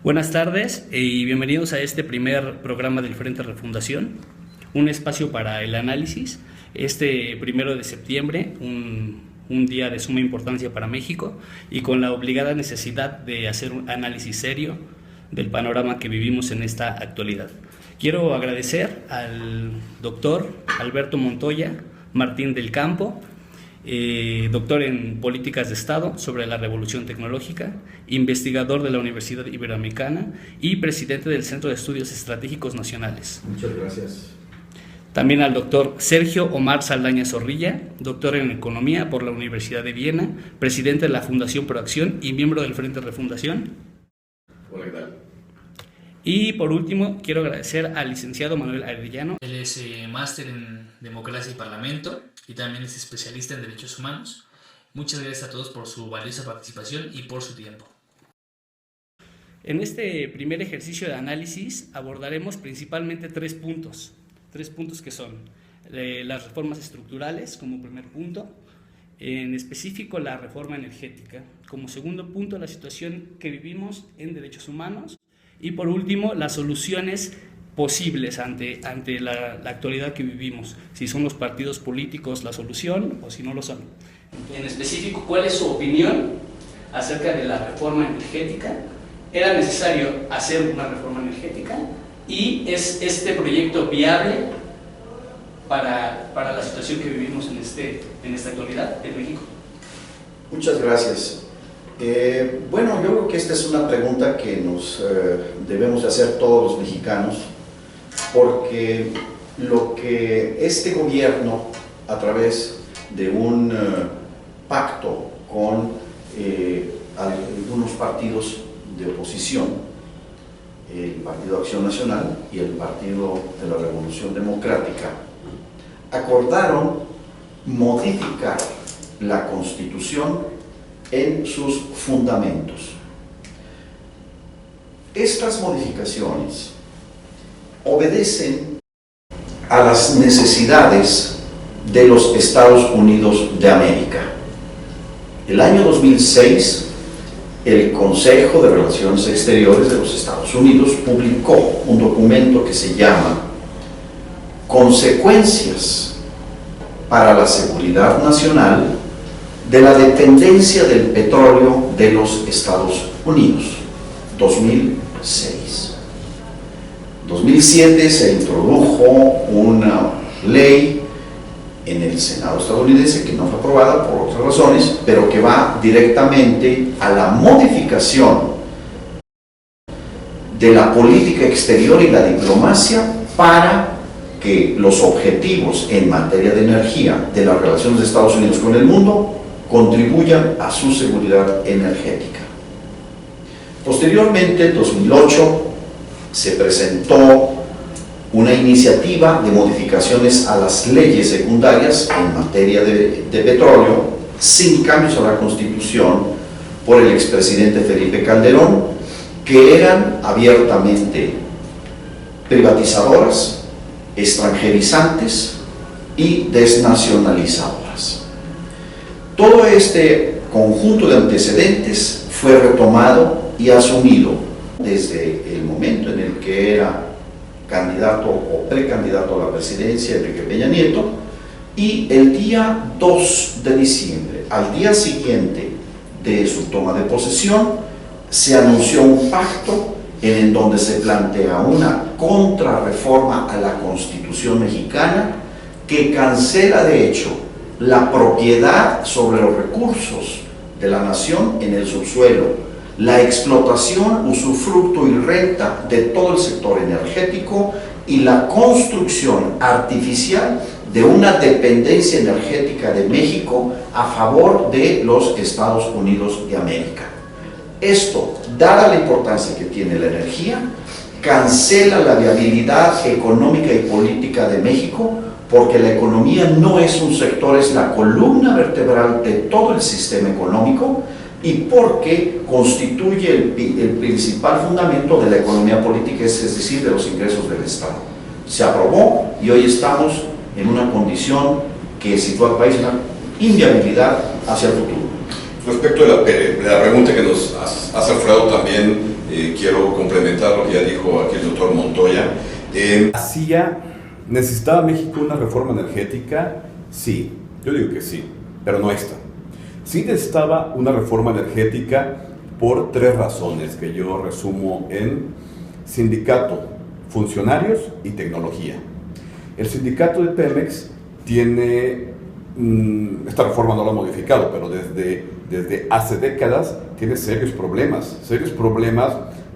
Buenas tardes y bienvenidos a este primer programa del Frente Refundación, un espacio para el análisis. Este 1 de septiembre, un día de suma importancia para México y con la obligada necesidad de hacer un análisis serio del panorama que vivimos en esta actualidad. Quiero agradecer al doctor Alberto Montoya Martín del Campo, doctor en Políticas de Estado sobre la Revolución Tecnológica, investigador de la Universidad Iberoamericana y presidente del Centro de Estudios Estratégicos Nacionales. Muchas gracias. También al doctor Sergio Omar Saldaña Zorrilla, doctor en Economía por la Universidad de Viena, presidente de la Fundación Proacción y miembro del Frente Refundación. Hola, ¿qué tal? Y por último, quiero agradecer al licenciado Manuel Arellano. Él es máster en Democracia y Parlamento y también es especialista en Derechos Humanos. Muchas gracias a todos por su valiosa participación y por su tiempo. En este primer ejercicio de análisis abordaremos principalmente tres puntos que son las reformas estructurales como primer punto, en específico la reforma energética, como segundo punto la situación que vivimos en derechos humanos y por último las soluciones posibles ante la actualidad que vivimos, si son los partidos políticos la solución o si no lo son. En específico, ¿cuál es su opinión acerca de la reforma energética? ¿Era necesario hacer una reforma energética? ¿Y es este proyecto viable para la situación que vivimos en esta actualidad en México? Muchas gracias. Bueno, yo creo que esta es una pregunta que nos debemos de hacer todos los mexicanos, porque lo que este gobierno, a través de un pacto con algunos partidos de oposición, el Partido Acción Nacional y el Partido de la Revolución Democrática, acordaron modificar la Constitución en sus fundamentos. Estas modificaciones obedecen a las necesidades de los Estados Unidos de América. El año 2006, el Consejo de Relaciones Exteriores de los Estados Unidos publicó un documento que se llama Consecuencias para la Seguridad Nacional de la dependencia del petróleo de los Estados Unidos, 2006. En 2007 se introdujo una ley en el Senado estadounidense que no fue aprobada por otras razones, pero que va directamente a la modificación de la política exterior y la diplomacia para que los objetivos en materia de energía de las relaciones de Estados Unidos con el mundo contribuyan a su seguridad energética. Posteriormente, en 2008, se presentó una iniciativa de modificaciones a las leyes secundarias en materia de petróleo, sin cambios a la Constitución, por el expresidente Felipe Calderón, que eran abiertamente privatizadoras, extranjerizantes y desnacionalizadoras. Todo este conjunto de antecedentes fue retomado y asumido desde el momento en el que era candidato o precandidato a la presidencia Enrique Peña Nieto, y el día 2 de diciembre, al día siguiente de su toma de posesión, se anunció un pacto en donde se plantea una contrarreforma a la Constitución mexicana que cancela de hecho la propiedad sobre los recursos de la nación en el subsuelo, la explotación, usufructo y renta de todo el sector energético y la construcción artificial de una dependencia energética de México a favor de los Estados Unidos de América. Esto, dada la importancia que tiene la energía, cancela la viabilidad económica y política de México, porque la economía no es un sector, es la columna vertebral de todo el sistema económico, y porque constituye el principal fundamento de la economía política, es decir, de los ingresos del Estado. Se aprobó y hoy estamos en una condición que sitúa al país en una inviabilidad hacia el futuro. Respecto de la pregunta que nos has Alfredo también, quiero complementar lo que ya dijo aquí el doctor Montoya. ¿Necesitaba México una reforma energética? Sí, yo digo que sí, pero no esta. Sí necesitaba una reforma energética por 3 razones que yo resumo en sindicato, funcionarios y tecnología. El sindicato de Pemex tiene, esta reforma no lo ha modificado, pero desde hace décadas tiene serios problemas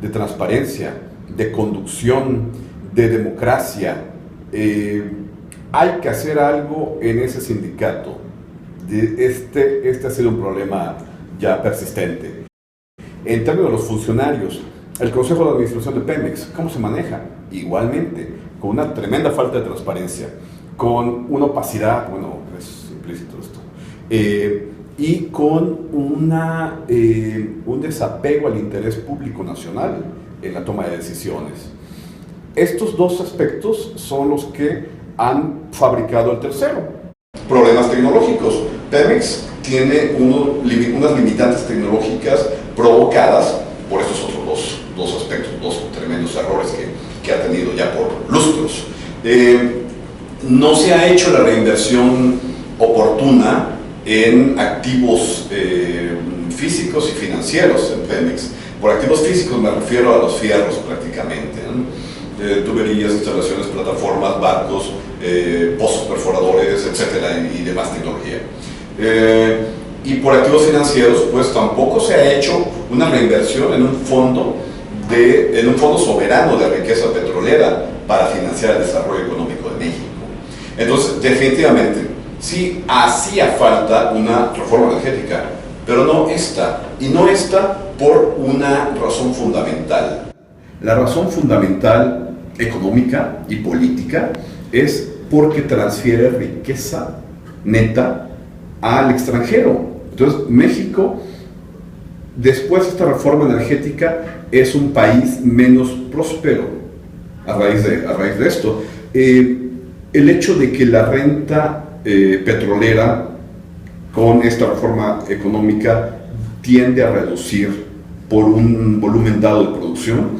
de transparencia, de conducción, de democracia. Hay que hacer algo en ese sindicato. Este ha sido un problema ya persistente. En términos de los funcionarios, el Consejo de Administración de Pemex, ¿cómo se maneja? Igualmente, con una tremenda falta de transparencia, con una opacidad, bueno, es implícito esto, y con un desapego al interés público nacional en la toma de decisiones. Estos 2 aspectos son los que han fabricado el tercero. Problemas tecnológicos. Pemex tiene unas limitantes tecnológicas provocadas por estos otros dos aspectos, 2 tremendos errores que ha tenido ya por lustros. No se ha hecho la reinversión oportuna en activos físicos y financieros en Pemex. Por activos físicos me refiero a los fierros prácticamente, ¿no? Tuberías, instalaciones, plataformas, barcos, pozos perforadores, etcétera, y demás tecnología. Y por activos financieros, pues tampoco se ha hecho una reinversión en un fondo soberano de riqueza petrolera para financiar el desarrollo económico de México. Entonces, definitivamente, sí hacía falta una reforma energética, pero no esta, y no esta por una razón fundamental. La razón fundamental económica y política es porque transfiere riqueza neta al extranjero. Entonces, México, después de esta reforma energética, es un país menos próspero a raíz de esto. El hecho de que la renta petrolera con esta reforma económica tiende a reducir por un volumen dado de producción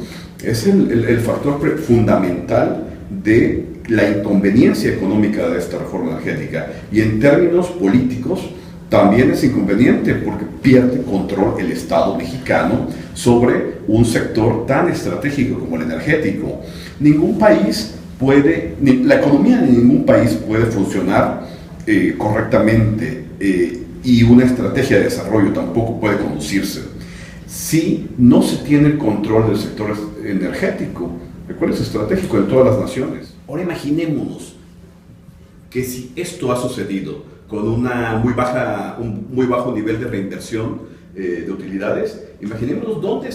es el factor fundamental de la inconveniencia económica de esta reforma energética. Y en términos políticos también es inconveniente porque pierde control el Estado mexicano sobre un sector tan estratégico como el energético. La economía de ningún país puede funcionar correctamente y una estrategia de desarrollo tampoco puede conducirse si no se tiene el control del sector energético, el cual es estratégico en todas las naciones. Ahora imaginémonos que si esto ha sucedido con un muy bajo nivel de reinversión de utilidades, imaginémonos dónde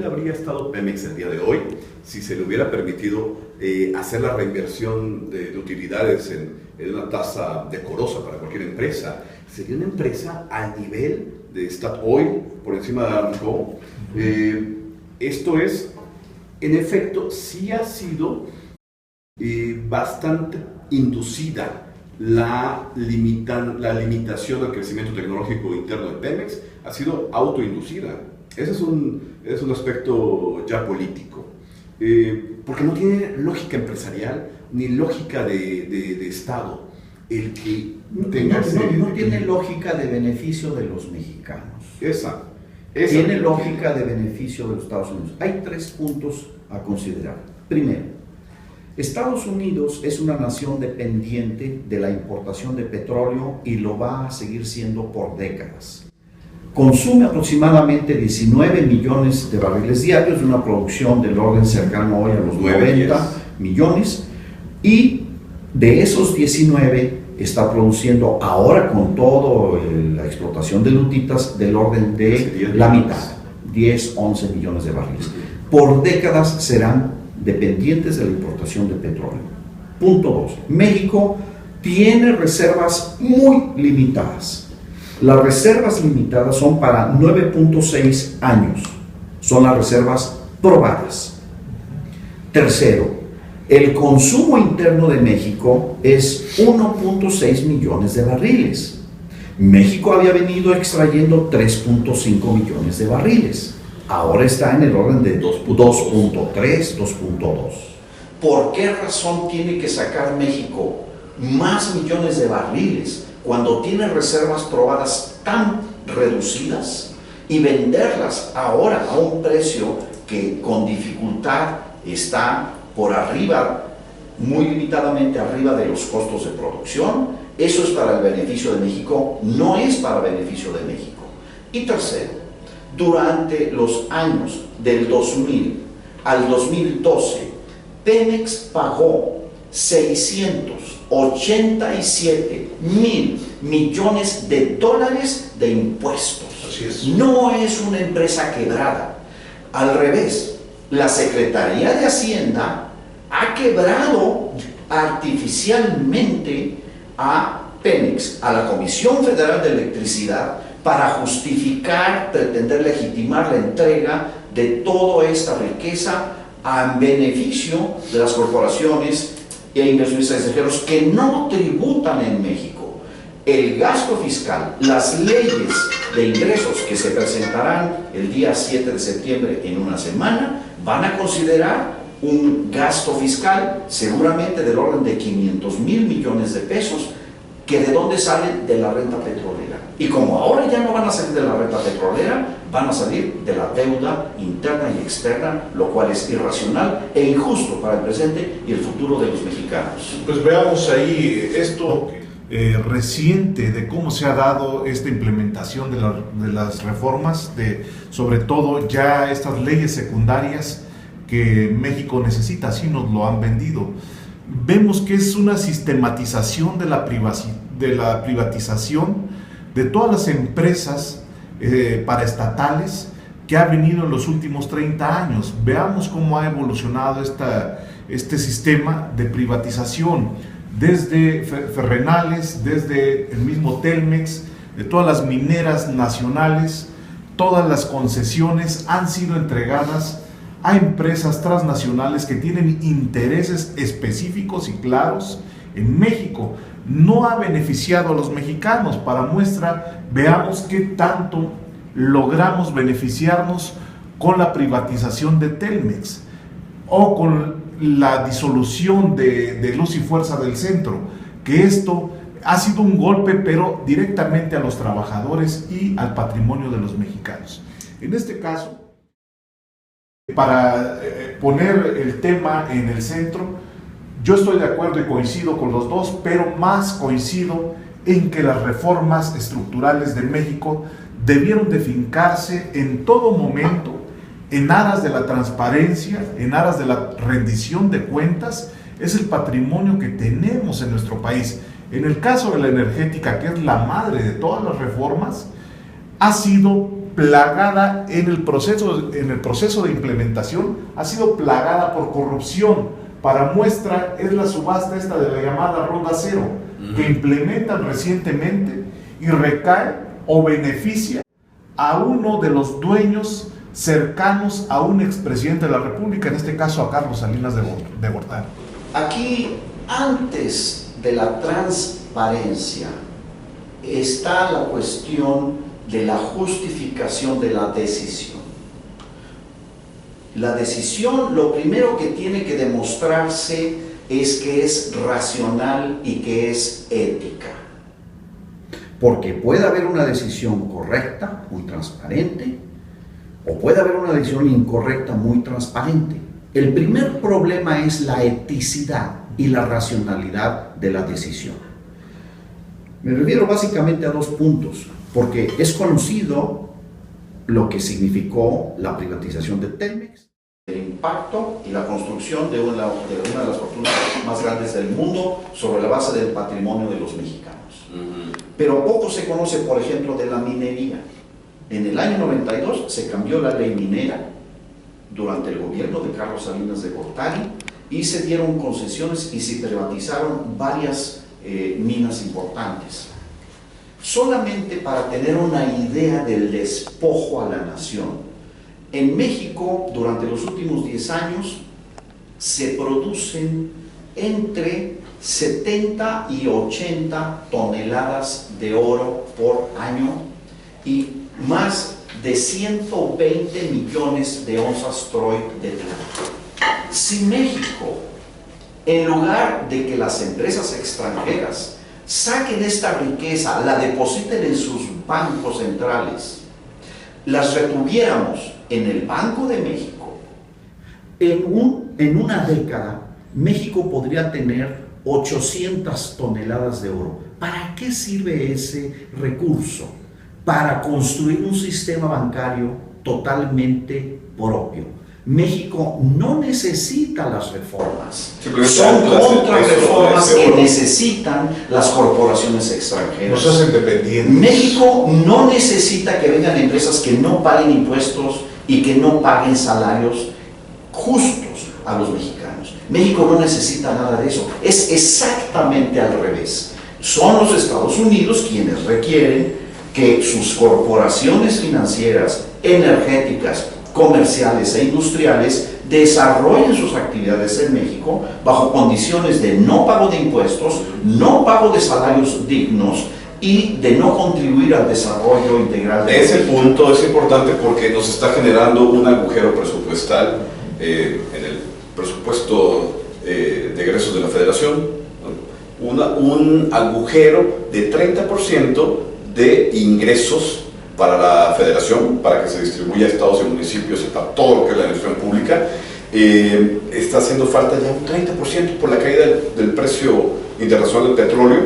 habría estado Pemex el día de hoy si se le hubiera permitido hacer la reinversión de utilidades en una tasa decorosa para cualquier empresa. Sería una empresa al nivel de Statoil, por encima de Aramco. Esto es, en efecto, sí ha sido bastante inducida la limitación al crecimiento tecnológico interno de Pemex, ha sido autoinducida. Ese es un aspecto ya político, porque no tiene lógica empresarial ni lógica de Estado. El que no tiene lógica de beneficio de los mexicanos. Esa tiene lógica de beneficio de los Estados Unidos. Hay 3 puntos a considerar. Primero, Estados Unidos es una nación dependiente de la importación de petróleo y lo va a seguir siendo por décadas. Consume aproximadamente 19 millones de barriles diarios, de una producción del orden cercano hoy a los 90 millones, y de esos 19 está produciendo ahora, con toda la explotación de lutitas, del orden de la mitad, 10, 11 millones de barriles. Por décadas serán dependientes de la importación de petróleo. Punto 2. México tiene reservas muy limitadas. Las reservas limitadas son para 9.6 años. Son las reservas probadas. Tercero, el consumo interno de México es 1.6 millones de barriles. México había venido extrayendo 3.5 millones de barriles. Ahora está en el orden de 2.3, 2.2. ¿Por qué razón tiene que sacar México más millones de barriles cuando tiene reservas probadas tan reducidas y venderlas ahora a un precio que con dificultad está por arriba, muy limitadamente arriba de los costos de producción? Eso es para el beneficio de México, no es para beneficio de México. Y tercero, durante los años del 2000 al 2012, Pemex pagó 687 mil millones de dólares de impuestos. Así es. No es una empresa quebrada. Al revés, la Secretaría de Hacienda ha quebrado artificialmente a Pemex, a la Comisión Federal de Electricidad, para justificar, pretender legitimar la entrega de toda esta riqueza a beneficio de las corporaciones e inversionistas extranjeros que no tributan en México. El gasto fiscal, las leyes de ingresos que se presentarán el día 7 de septiembre en una semana, van a considerar un gasto fiscal seguramente del orden de 500 mil millones de pesos, que de dónde salen, de la renta petrolera. Y como ahora ya no van a salir de la renta petrolera, van a salir de la deuda interna y externa, lo cual es irracional e injusto para el presente y el futuro de los mexicanos. Pues veamos ahí esto reciente de cómo se ha dado esta implementación de las reformas, sobre todo ya estas leyes secundarias que México necesita, así nos lo han vendido. Vemos que es una sistematización de la privatización de todas las empresas paraestatales que ha venido en los últimos 30 años. Veamos cómo ha evolucionado este sistema de privatización, desde Ferrenales, desde el mismo Telmex, de todas las mineras nacionales. Todas las concesiones han sido entregadas a empresas transnacionales que tienen intereses específicos y claros en México. No ha beneficiado a los mexicanos. Para muestra, veamos qué tanto logramos beneficiarnos con la privatización de Telmex o con la disolución de Luz y Fuerza del Centro, que esto ha sido un golpe, pero directamente a los trabajadores y al patrimonio de los mexicanos. En este caso, para poner el tema en el centro, yo estoy de acuerdo y coincido con los dos, pero más coincido en que las reformas estructurales de México debieron de fincarse en todo momento en aras de la transparencia, en aras de la rendición de cuentas. Es el patrimonio que tenemos en nuestro país. En el caso de la energética, que es la madre de todas las reformas, ha sido plagada en el proceso de implementación, ha sido plagada por corrupción. Para muestra es la subasta esta de la llamada Ronda Cero, que implementan recientemente y recae o beneficia a uno de los dueños cercanos a un expresidente de la República, en este caso a Carlos Salinas de Gortari. Aquí, antes de la transparencia, está la cuestión de la justificación de la decisión. La decisión, lo primero que tiene que demostrarse es que es racional y que es ética. Porque puede haber una decisión correcta, muy transparente, o puede haber una decisión incorrecta, muy transparente. El primer problema es la eticidad y la racionalidad de la decisión. Me refiero básicamente a dos puntos, porque es conocido lo que significó la privatización de Telmex, el impacto y la construcción de una de las fortunas más grandes del mundo sobre la base del patrimonio de los mexicanos. Pero poco se conoce, por ejemplo, de la minería. En el año 92 se cambió la ley minera durante el gobierno de Carlos Salinas de Gortari y se dieron concesiones y se privatizaron varias minas importantes. Solamente para tener una idea del despojo a la nación, en México durante los últimos 10 años se producen entre 70 y 80 toneladas de oro por año y más de 120 millones de onzas Troy de plata. Si México, en lugar de que las empresas extranjeras saquen esta riqueza, la depositen en sus bancos centrales, las retuviéramos en el Banco de México, en una década, México podría tener 800 toneladas de oro. ¿Para qué sirve ese recurso? Para construir un sistema bancario totalmente propio. México no necesita las reformas. Son contrarreformas que necesitan las corporaciones extranjeras. Nos hacen dependientes. México no necesita que vengan empresas que no paguen impuestos y que no paguen salarios justos a los mexicanos. México no necesita nada de eso. Es exactamente al revés. Son los Estados Unidos quienes requieren que sus corporaciones financieras, energéticas, comerciales e industriales desarrollen sus actividades en México bajo condiciones de no pago de impuestos, no pago de salarios dignos y de no contribuir al desarrollo integral de Ese México. punto es importante porque nos está generando un agujero presupuestal en el presupuesto de egresos de la Federación, ¿no? Un agujero de 30% de ingresos para la Federación, para que se distribuya a estados y municipios y para todo lo que es la administración pública. Está haciendo falta ya un 30% por la caída del precio internacional del petróleo,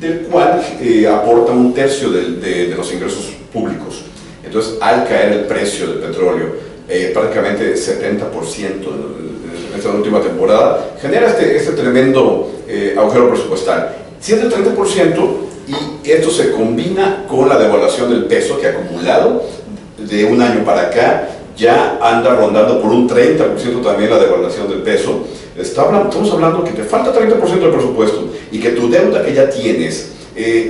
del cual aporta un tercio de los ingresos públicos. Entonces, al caer el precio del petróleo, prácticamente 70% en esta última temporada, genera este tremendo agujero presupuestal. Si es del 30%, y esto se combina con la devaluación del peso que ha acumulado de un año para acá, ya anda rondando por un 30% también la devaluación del peso. Estamos hablando que te falta 30% del presupuesto y que tu deuda que ya tienes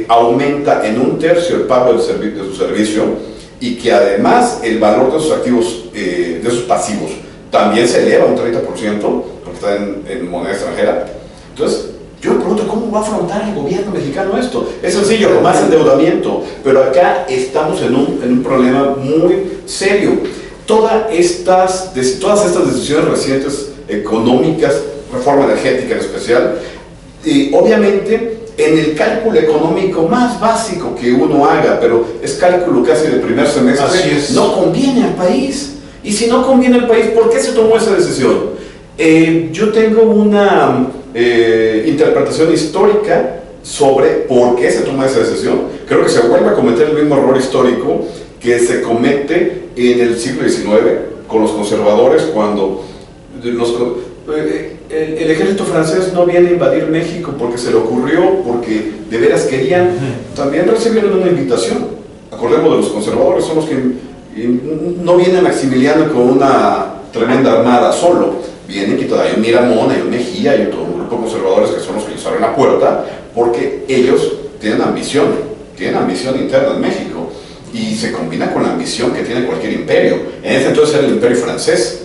aumenta en un tercio el pago de su servicio, y que además el valor de sus activos, de sus pasivos, también se eleva un 30% porque está en moneda extranjera. Entonces, yo me pregunto, ¿cómo va a afrontar el gobierno mexicano esto? Es sencillo, más endeudamiento, pero acá estamos en un problema muy serio. Todas estas decisiones recientes económicas, reforma energética en especial, obviamente en el cálculo económico más básico que uno haga, pero es cálculo casi de primer semestre, no conviene al país. Y si no conviene al país, ¿por qué se tomó esa decisión? Yo tengo una interpretación histórica sobre por qué se toma esa decisión. Creo que se vuelve a cometer el mismo error histórico que se comete en el siglo XIX con los conservadores, cuando el ejército francés no viene a invadir México porque se le ocurrió, porque de veras querían. También recibieron una invitación. Acordemos de los conservadores, son los que no viene Maximiliano con una tremenda armada solo. Vienen que todavía hay un Miramón, hay un Mejía, hay todo un grupo de conservadores que son los que les abren la puerta, porque ellos tienen ambición interna en México, y se combina con la ambición que tiene cualquier imperio. En ese entonces era el imperio francés.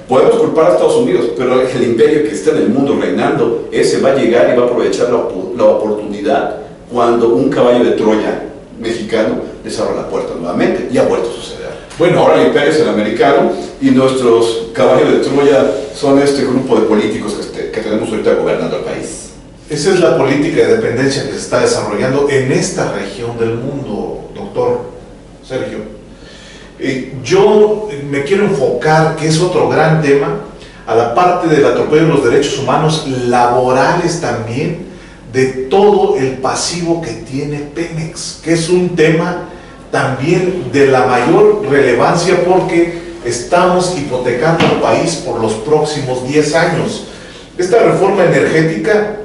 Podemos culpar a Estados Unidos, pero el imperio que está en el mundo reinando, ese va a llegar y va a aprovechar la oportunidad cuando un caballo de Troya mexicano les abra la puerta nuevamente, y ha vuelto a suceder. Bueno, ahora el imperio es el americano y nuestros caballos de Troya son este grupo de políticos que tenemos ahorita gobernando el país. Esa es la política de dependencia que se está desarrollando en esta región del mundo, doctor Sergio. Yo me quiero enfocar, que es otro gran tema, a la parte del atropello de los derechos humanos laborales también, de todo el pasivo que tiene Pemex, que es un tema también de la mayor relevancia porque estamos hipotecando al país por los próximos 10 años. Esta reforma energética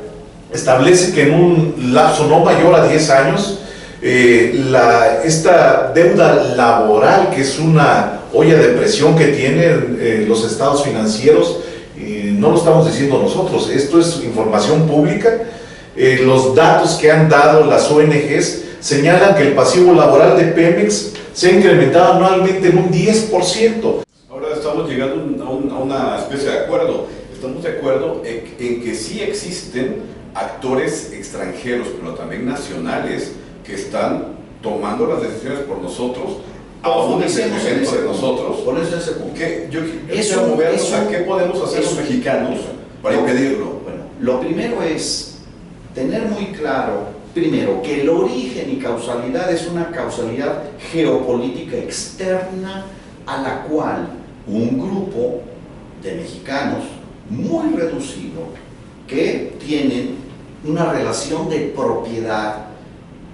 establece que en un lapso no mayor a 10 años, esta deuda laboral, que es una olla de presión que tienen los estados financieros, no lo estamos diciendo nosotros, esto es información pública. Los datos que han dado las ONGs señalan que el pasivo laboral de Pemex se ha incrementado anualmente en un 10%. Ahora estamos llegando a una especie de acuerdo. Estamos de acuerdo en que sí existen actores extranjeros, pero también nacionales, que están tomando las decisiones por nosotros, aún en detrimento de nosotros. Por eso ese punto. Yo quiero movernos a qué podemos hacer los mexicanos para impedirlo. Bueno, lo primero es tener muy claro, primero, que el origen y causalidad es una causalidad geopolítica externa a la cual un grupo de mexicanos muy reducido que tienen una relación de propiedad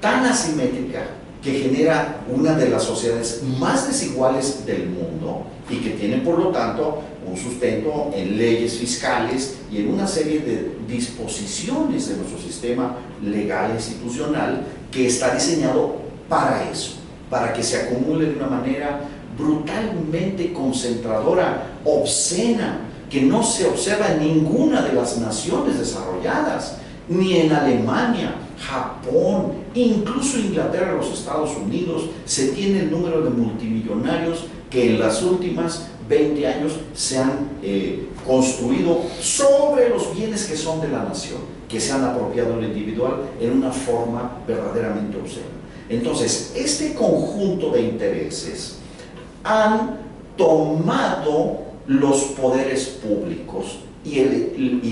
tan asimétrica que genera una de las sociedades más desiguales del mundo y que tienen por lo tanto un sustento en leyes fiscales y en una serie de disposiciones de nuestro sistema legal e institucional que está diseñado para eso, para que se acumule de una manera brutalmente concentradora, obscena, que no se observa en ninguna de las naciones desarrolladas, ni en Alemania, Japón, incluso Inglaterra, los Estados Unidos. Se tiene el número de multimillonarios que en las últimas 20 años se han construido sobre los bienes que son de la nación, que se han apropiado del individual en una forma verdaderamente obscena. Entonces, este conjunto de intereses han tomado los poderes públicos y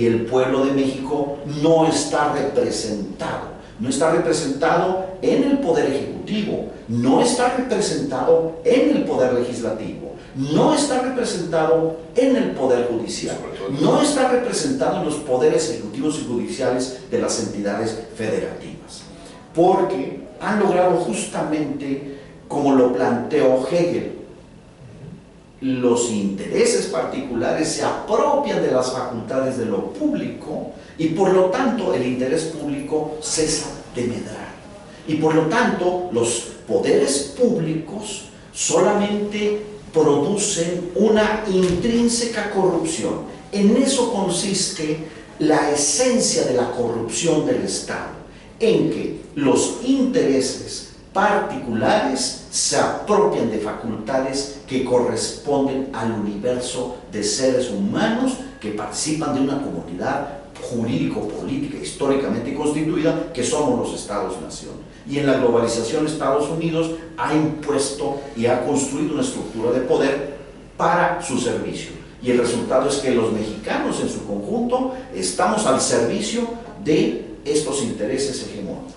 el pueblo de México no está representado. No está representado en el poder ejecutivo, no está representado en el poder legislativo, no está representado en el poder judicial, no está representado en los poderes ejecutivos y judiciales de las entidades federativas, porque han logrado justamente, como lo planteó Hegel, los intereses particulares se apropian de las facultades de lo público y por lo tanto el interés público cesa de medrar. Y por lo tanto los poderes públicos solamente producen una intrínseca corrupción. En eso consiste la esencia de la corrupción del Estado, en que los intereses particulares se apropian de facultades que corresponden al universo de seres humanos que participan de una comunidad jurídico-política históricamente constituida que somos los Estados-nación. Y en la globalización Estados Unidos ha impuesto y ha construido una estructura de poder para su servicio. Y el resultado es que los mexicanos en su conjunto estamos al servicio de estos intereses hegemónicos.